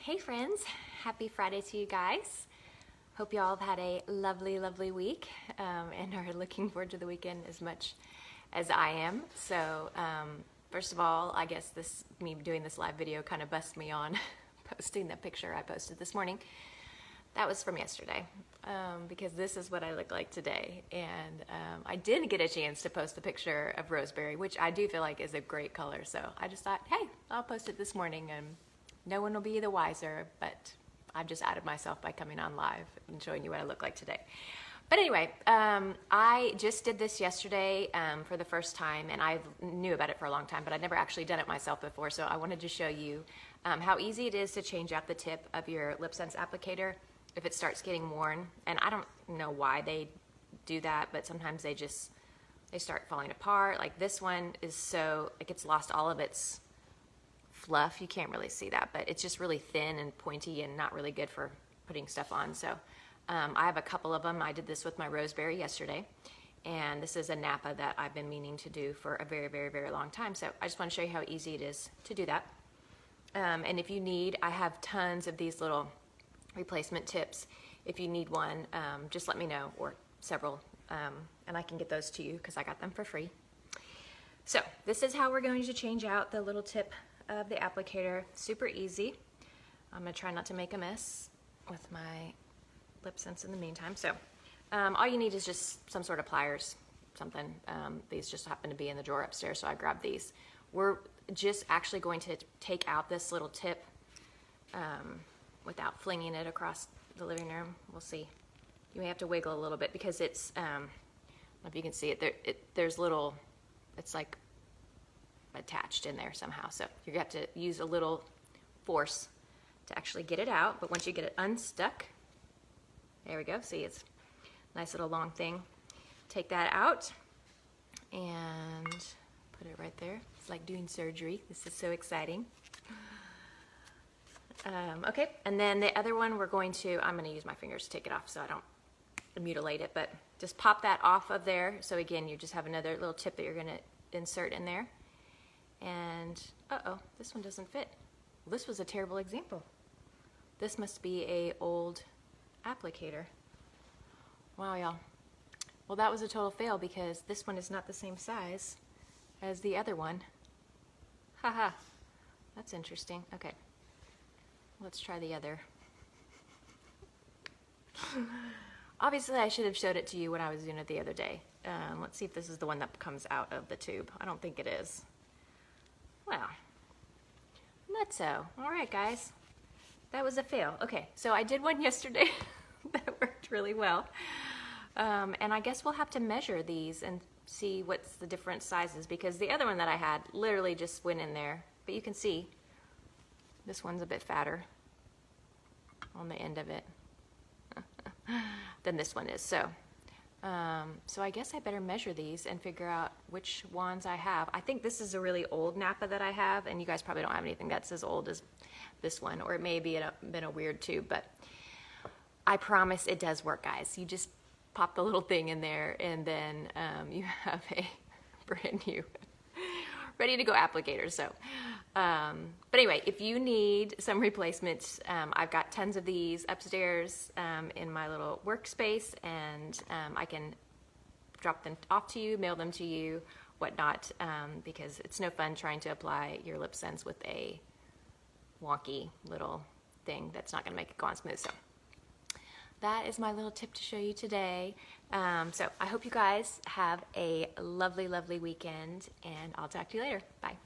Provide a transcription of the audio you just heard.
Hey friends, happy Friday to you guys. Hope you all have had a lovely week and are looking forward to the weekend as much as I am. So first of all, I guess me doing this live video kind of busts me on posting the picture I posted this morning. That was from yesterday because this is what I look like today. And I did get a chance to post the picture of Roseberry, which I do feel like is a great color. So I just thought, hey, I'll post it this morning and no one will be the wiser, but I've just added myself by coming on live and showing you what I look like today. But anyway, I just did this yesterday for the first time, and I knew about it for a long time, but I'd never actually done it myself before, so I wanted to show you how easy it is to change out the tip of your LipSense applicator if it starts getting worn. And I don't know why they do that, but sometimes they start falling apart. Like this one is so, like it's lost all of its fluff. You can't really see that, but it's just really thin and pointy and not really good for putting stuff on. So I have a couple of them. I did this with my Roseberry yesterday, and this is a Napa that I've been meaning to do for a very long time. So I just want to show you how easy it is to do that. And if you need, I have tons of these little replacement tips. If you need one, just let me know, or several, and I can get those to you because I got them for free. So this is how we're going to change out the little tip of the applicator. Super easy. I'm going to try not to make a mess with my LipSense in the meantime. So all you need is just some sort of pliers, something. These just happen to be in the drawer upstairs, so I grabbed these. We're just actually going to take out this little tip without flinging it across the living room. We'll see. You may have to wiggle a little bit because it's, I don't know if you can see it, there's little, it's like attached in there somehow. So you're going to have to use a little force to actually get it out. But once you get it unstuck, there we go. See, it's a nice little long thing. Take that out and put it right there. It's like doing surgery. This is so exciting. Okay, and then the other one I'm going to use my fingers to take it off so I don't mutilate it, but just pop that off of there. So again, you just have another little tip that you're going to insert in there. And, uh-oh, this one doesn't fit. Well, this was a terrible example. This must be a old applicator. Wow, y'all. Well, that was a total fail because this one is not the same size as the other one. Haha, that's interesting. Okay, let's try the other. Obviously, I should have showed it to you when I was doing it the other day. Let's see if this is the one that comes out of the tube. I don't think it is. Well, nutso. All right, guys. That was a fail. Okay, so I did one yesterday that worked really well. And I guess we'll have to measure these and see what's the different sizes, because the other one that I had literally just went in there. But you can see this one's a bit fatter on the end of it than this one is. So I guess I better measure these and figure out which ones I have. I think this is a really old Napa that I have, and you guys probably don't have anything that's as old as this one, or it may be been a weird tube, but I promise it does work, guys. You just pop the little thing in there, and then you have a brand new ready to go applicator. So but anyway, if you need some replacements, I've got tons of these upstairs in my little workspace, and I can drop them off to you, mail them to you, whatnot, because it's no fun trying to apply your LipSense with a wonky little thing that's not going to make it go on smooth. So that is my little tip to show you today. So I hope you guys have a lovely weekend, and I'll talk to you later. Bye.